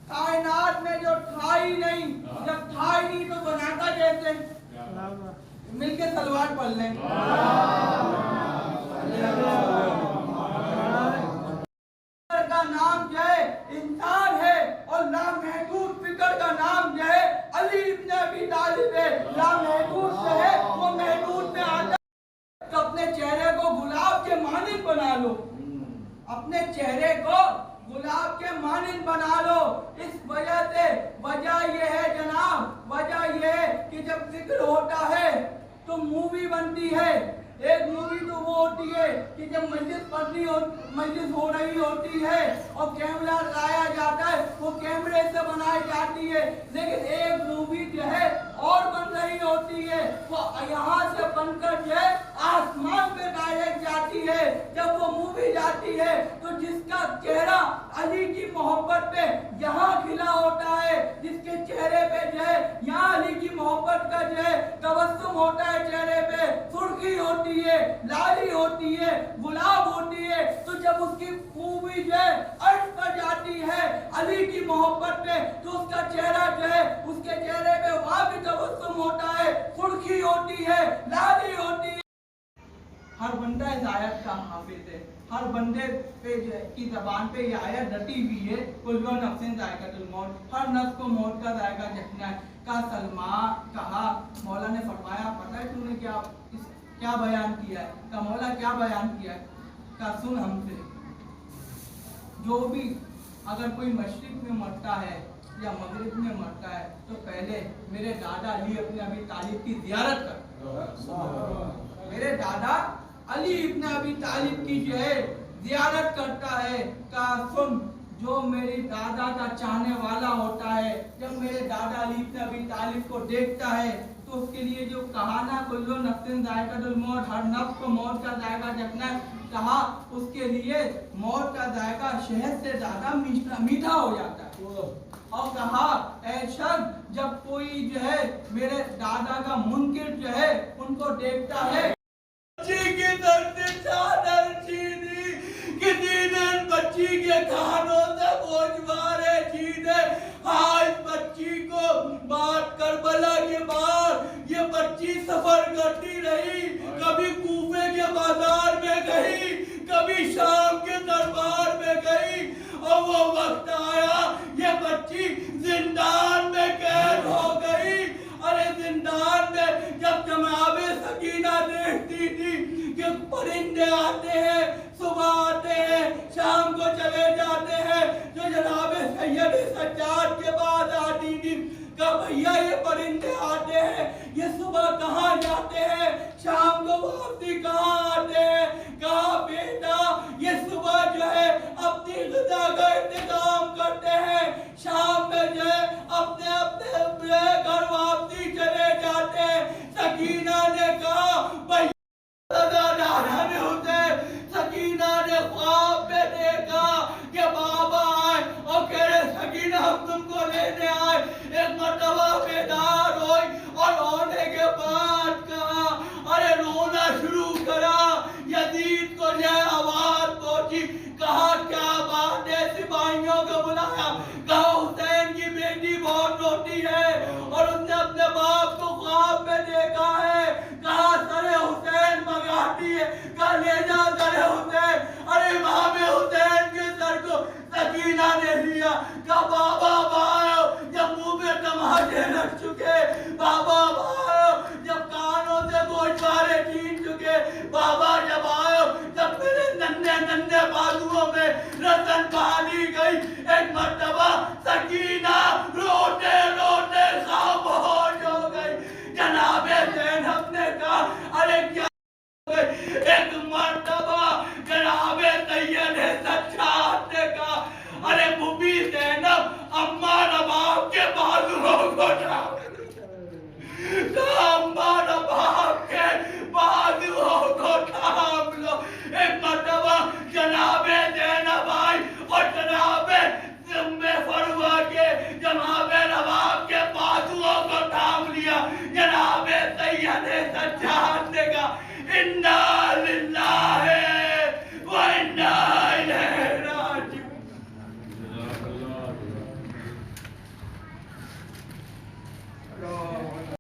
कायनात में जो था ही नहीं, जब था ही नहीं तो बनाता कैसे? मिलके सलवार पढ़ लें। का नाम जो है इंसान है और लामहदूद फिक्र का नाम जो है अली इब्न अबी तालिब है। लामहदूद जो है वो महदूद में आता है। तो अपने चेहरे को गुलाब के मानिंद बना लो, अपने चेहरे को गुलाब के मानिंद बना लो। इस वजह से वजह ये है जनाब, वजह ये है कि जब जिक्र होता है तो मूवी बनती है। एक मूवी तो वो होती है कि जब मजलिस हो रही होती है और कैमरा लाया जाता है, वो कैमरे से बनाई जाती है। लेकिन एक मूवी जो है और बन रही होती है, वो यहाँ से बनकर जो है आसमान पे डायरेक्ट जाती है। जब वो मूवी जाती है तो जिसका चेहरा अली की मोहब्बत पे यहाँ खिला होता है, जिसके चेहरे पे जो है यहाँ अली की मोहब्बत का जो है तबस्सुम होता है, चेहरे पे सुर्खी होती है, लाली होती है, गुलाब होती है, तो जब उसकी मूवी जो है अर्श पर जाती है अली की मोहब्बत पे, तो उसका चेहरा जो है, उसके चेहरे पे वहां भी तबस्सुम होता है, सुर्खी होती है, लाली होती है। हर बंदा इस आयत का हाफिज है, हर बंदे पे की जबान पे ये आयत रटी हुई है, कुल्लु नफ्सिन जायकातुल मौत, हर नफ्स को मौत का जायका चखना है। का सलमान कहा, मौला ने फरमाया पता है तूने क्या बयान किया है? का मौला क्या बयान किया है? का सुन हमसे, जो भी अगर कोई मशरिक में मरता है या मगरिब में मरता है तो पहले मेरे दादा अली इब्न अबी तालिब की ज़ियारत कर। मेरे दादा अली इब्न अबी तालिब की जो है ज़ियारत करता है। का सुन, जो मेरे दादा का चाहने वाला होता है, जब मेरे दादा अली इब्न अबी तालिब को देखता है तो उसके लिए जो कहा ना कुल्लु नफ्सिन जायकातुल मौत, हर नफ्स को मौत का जायका चखना, कहा उसके लिए मौत का जायका शहद से ज्यादा मीठा हो जाता है। और कहा ऐ शख्स, जब कोई जो है मेरे दादा का मुनकिर जो है उनको देखता है, बच्ची के खानों से बोझवारे छीने, हाँ इस बच्ची को बात करबला के बाद ये बच्ची सफर करती रही, कभी कूफे के बाजार में गई, कभी शाम के दरबार में गई, और वो वक्त आया ये बच्ची जिंदान में कैद हो गई। अरे जिंदान में जब जनाबे सकीना देखती थी कि परिंदे आते हैं, सुबह आते हैं, शाम को चले जाते हैं, जो जनाबे सैयद सज्जाद के बाद आती थी, कहा भैया ये परिंदे आते हैं, ये सुबह कहाँ जाते हैं, शाम को वापसी कहाँ आते हैं? कहा बेटा ये सुबह जो है अपनी ग़िज़ा का इंतजाम करते हैं, शाम में जो है अपने घर वापसी चले जाते हैं। सकीना ने कहा भैया, सकीना ने ख्वाब में देखा कि बाबा आए और कह रहे सकीना हम तुमको लेने आए। एक मर्तबा बेदार हुई और होने के बाद कहा, अरे रोना शुरू करा। यजीद को जो आवाज पहुंची, कहा क्या बात है? सिपाहियों को बुलाया, कहा हुसैन की बेटी बहुत रोती है और उसने अपने बाप को ख्वाब में देखा है। कहा सरे हुसैन मंगाती है, कहा ले जा सरे हुसैन। अरे इमाम हुसैन के सर को सकीना ने लिया, कहा बाबा भाई जब मुंह में तमाचे लग चुके, बाबा भाई जब कानों से गोशवारे छीन चुके, बाबा जब आयो जब मेरे नन्हे नन्हे बाजुओं में रतन पानी गई, एक मर्तबा सकीना रोते रोते खामोश